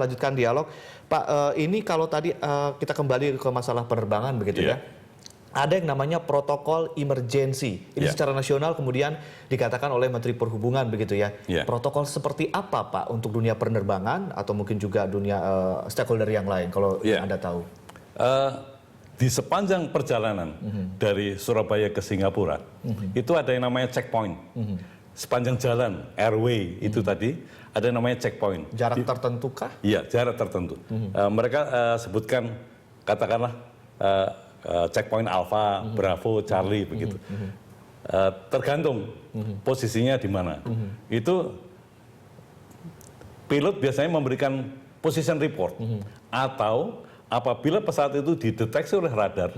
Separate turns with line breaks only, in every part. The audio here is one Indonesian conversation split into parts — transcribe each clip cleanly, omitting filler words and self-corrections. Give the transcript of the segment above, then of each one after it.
lanjutkan dialog. Pak, ini kalau tadi kita kembali ke masalah penerbangan begitu ya. Ada yang namanya protokol emergency. Ini secara nasional kemudian dikatakan oleh Menteri Perhubungan begitu ya. Protokol seperti apa Pak untuk dunia penerbangan atau mungkin juga dunia stakeholder yang lain kalau Anda tahu?
Di sepanjang perjalanan dari Surabaya ke Singapura, itu ada yang namanya checkpoint. Sepanjang jalan, airway itu tadi, ada yang namanya checkpoint.
Jarak tertentu kah?
Iya, jarak tertentu. Mereka sebutkan, katakanlah, checkpoint Alpha, Bravo, Charlie, begitu. Tergantung posisinya di mana. Itu pilot biasanya memberikan position report, atau apabila pesawat itu dideteksi oleh radar,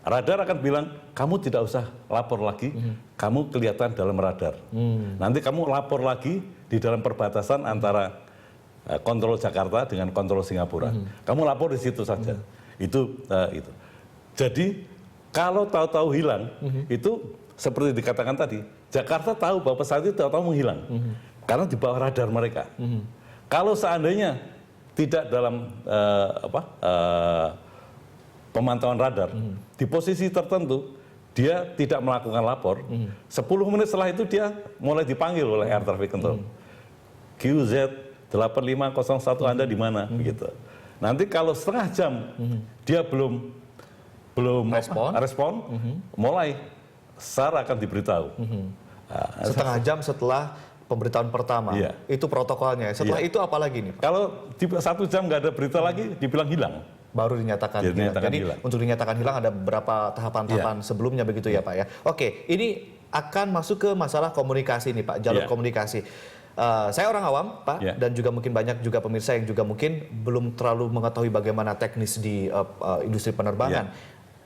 radar akan bilang, kamu tidak usah lapor lagi, kamu kelihatan dalam radar. Nanti kamu lapor lagi di dalam perbatasan antara kontrol Jakarta dengan kontrol Singapura. Kamu lapor di situ saja. Itu. Jadi kalau tahu-tahu hilang, itu seperti dikatakan tadi, Jakarta tahu bahwa pesawat itu tahu-tahu menghilang, karena di bawah radar mereka. Kalau seandainya tidak dalam pemantauan radar, di posisi tertentu, dia tidak melakukan lapor, 10 menit setelah itu dia mulai dipanggil oleh Air Traffic Control. QZ 8501 Anda di mana? Begitu. Nanti kalau setengah jam dia belum respon, mulai SAR akan diberitahu.
Setengah jam setelah pemberitahuan pertama, itu protokolnya. Setelah itu apa lagi nih Pak?
Kalau di 1 jam nggak ada berita lagi, dibilang hilang.
Baru dinyatakan hilang. Jadi untuk dinyatakan hilang ada beberapa tahapan-tahapan sebelumnya begitu ya Pak ya. Oke, ini akan masuk ke masalah komunikasi nih Pak, jalur komunikasi. Saya orang awam Pak, dan juga mungkin banyak juga pemirsa yang juga mungkin belum terlalu mengetahui bagaimana teknis di industri penerbangan.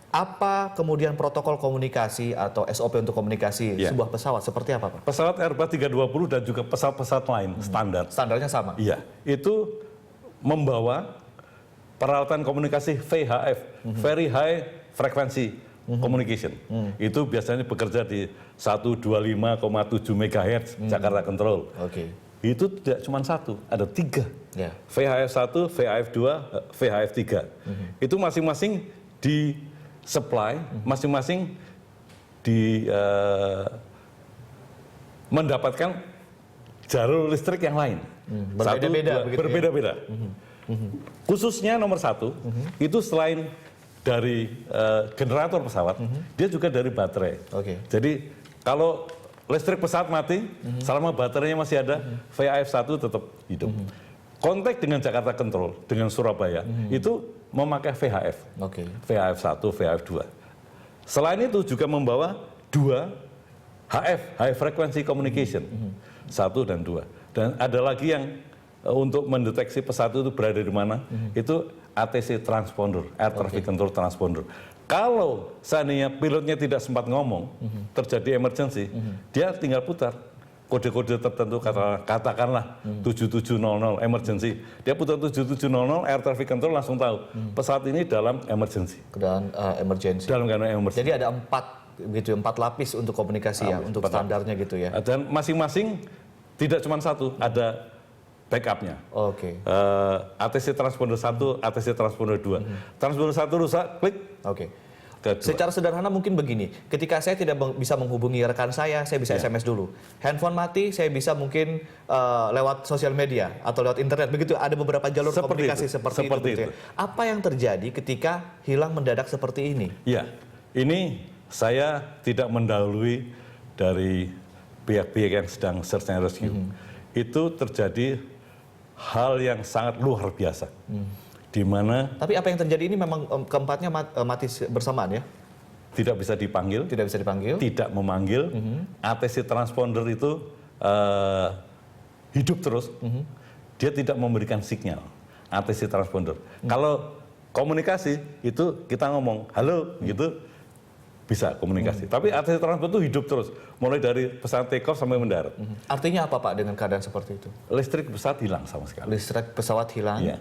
Apa kemudian protokol komunikasi atau SOP untuk komunikasi sebuah pesawat seperti apa Pak?
Pesawat Airbus 320 dan juga pesawat-pesawat lain standar.
Standarnya sama?
Iya, itu membawa peralatan komunikasi VHF, Very High Frequency Communication. Itu biasanya bekerja di 125,7 MHz Jakarta Control. Itu tidak cuma satu, ada 3. VHF 1, VHF 2, VHF 3. Itu masing-masing di supply, masing-masing mendapatkan jalur listrik yang lain. Berbeda-beda. Khususnya nomor 1, itu selain dari generator pesawat, dia juga dari baterai. Jadi kalau listrik pesawat mati, selama baterainya masih ada, VHF 1 tetap hidup. Kontak dengan Jakarta Control, dengan Surabaya, itu memakai VHF. VHF 1, VHF 2. Selain itu juga membawa 2 HF, High Frequency Communication. 1 dan 2. Dan ada lagi yang untuk mendeteksi pesawat itu berada di mana, itu ATC Transponder, Air Traffic Control Transponder. Kalau seandainya pilotnya tidak sempat ngomong, terjadi emergency, dia tinggal putar kode-kode tertentu, katakanlah 7700 emergency. Dia putar 7700, Air Traffic Control langsung tahu pesawat ini dalam emergency.
Dalam emergency.
Dalam keadaan emergency.
Jadi ada 4 lapis untuk komunikasi untuk standarnya gitu ya.
Dan masing-masing tidak cuma satu, ada backupnya. ATC Transponder 1, ATC Transponder 2. Transponder 1 rusak, klik. Secara sederhana mungkin begini, ketika saya tidak bisa menghubungi rekan saya bisa SMS dulu. Handphone mati, saya bisa mungkin lewat sosial media atau lewat internet. Begitu, ada beberapa jalur komunikasi seperti itu. Apa yang terjadi ketika hilang mendadak seperti ini? Ya, ini saya tidak mendahului dari pihak-pihak yang sedang search and rescue. Itu terjadi hal yang sangat luar biasa. Di mana?
Tapi apa yang terjadi ini memang keempatnya mati bersamaan ya?
Tidak bisa dipanggil. Tidak memanggil. ATC Transponder itu hidup terus. Dia tidak memberikan sinyal. ATC Transponder. Kalau komunikasi itu kita ngomong halo gitu, bisa komunikasi. Tapi ATC Transponder itu hidup terus. Mulai dari pesawat take off sampai mendarat.
Artinya apa Pak dengan keadaan seperti itu?
Listrik pesawat hilang sama sekali.
Listrik pesawat hilang?
Iya.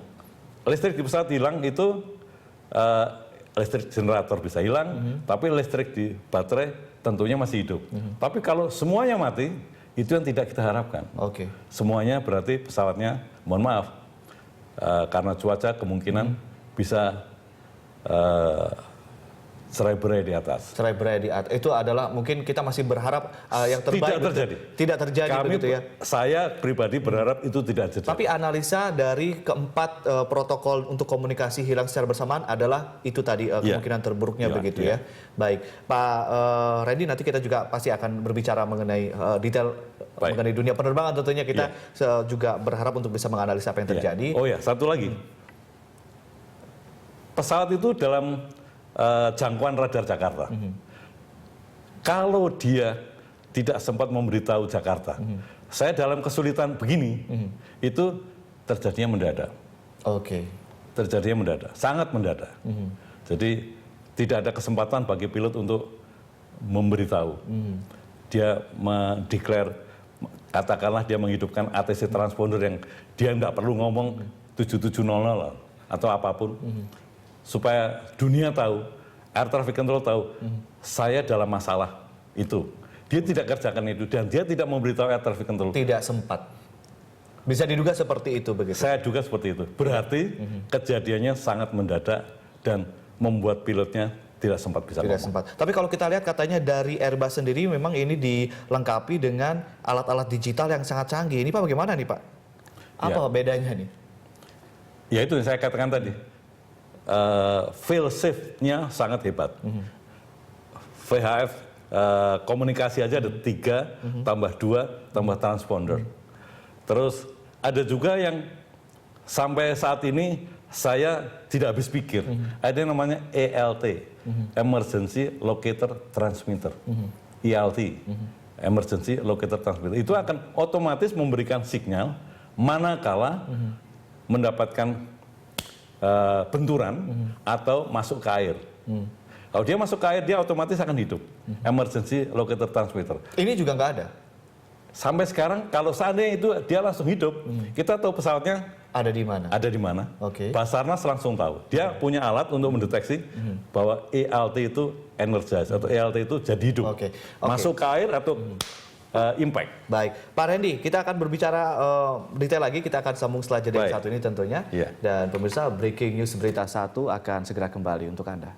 Listrik di pesawat hilang itu listrik generator bisa hilang, tapi listrik di baterai tentunya masih hidup. Tapi kalau semuanya mati, itu yang tidak kita harapkan. Semuanya berarti pesawatnya, mohon maaf, karena cuaca kemungkinan bisa cerai-berai di atas.
Cerai-berai di atas. Itu adalah mungkin kita masih berharap yang terbaik.
Tidak terjadi.
Tidak terjadi begitu ya.
Saya pribadi berharap itu tidak terjadi.
Tapi analisa dari keempat protokol untuk komunikasi hilang secara bersamaan adalah itu tadi kemungkinan terburuknya begitu ya. Baik, Pak Randy, nanti kita juga pasti akan berbicara mengenai detail mengenai dunia penerbangan. Tentunya kita juga berharap untuk bisa menganalisa apa yang terjadi.
Oh ya, satu lagi. Pesawat itu dalam jangkauan radar Jakarta. Kalau dia tidak sempat memberitahu Jakarta, saya dalam kesulitan begini, itu terjadinya mendadak. Oke. Terjadinya mendadak, sangat mendadak. Jadi tidak ada kesempatan bagi pilot untuk memberitahu. Dia mendeklar, katakanlah dia menghidupkan ATC transponder yang dia nggak perlu ngomong 7700 atau apapun. Supaya dunia tahu, air traffic control tahu, saya dalam masalah itu. Dia tidak kerjakan itu dan dia tidak memberitahu air traffic control.
Tidak sempat. Bisa diduga seperti itu begitu?
Saya duga seperti itu. Berarti kejadiannya sangat mendadak dan membuat pilotnya tidak sempat bisa ngomong.
Sempat. Tapi kalau kita lihat katanya dari Airbus sendiri memang ini dilengkapi dengan alat-alat digital yang sangat canggih. Ini Pak bagaimana nih Pak? Apa bedanya nih?
Ya itu yang saya katakan tadi. Fail safe-nya sangat hebat. VHF komunikasi aja ada 3 tambah 2 tambah transponder. Terus ada juga yang sampai saat ini saya tidak habis pikir. Ada yang namanya ELT, Emergency Locator Transmitter, ELT, Emergency Locator Transmitter. Itu akan otomatis memberikan sinyal manakala mendapatkan benturan atau masuk ke air. Kalau dia masuk ke air, dia otomatis akan hidup. Emergency Locator Transmitter.
Ini juga nggak ada?
Sampai sekarang, kalau seandainya itu dia langsung hidup, kita tahu pesawatnya
ada di mana.
Ada di mana.
Oke.
Basarnas langsung tahu. Dia punya alat untuk mendeteksi bahwa ELT itu energized atau ELT itu jadi hidup. Masuk ke air atau impact.
Baik, Pak Randy, kita akan berbicara detail lagi. Kita akan sambung setelah jeda yang satu ini tentunya. Dan pemirsa, breaking news berita 1 akan segera kembali untuk Anda.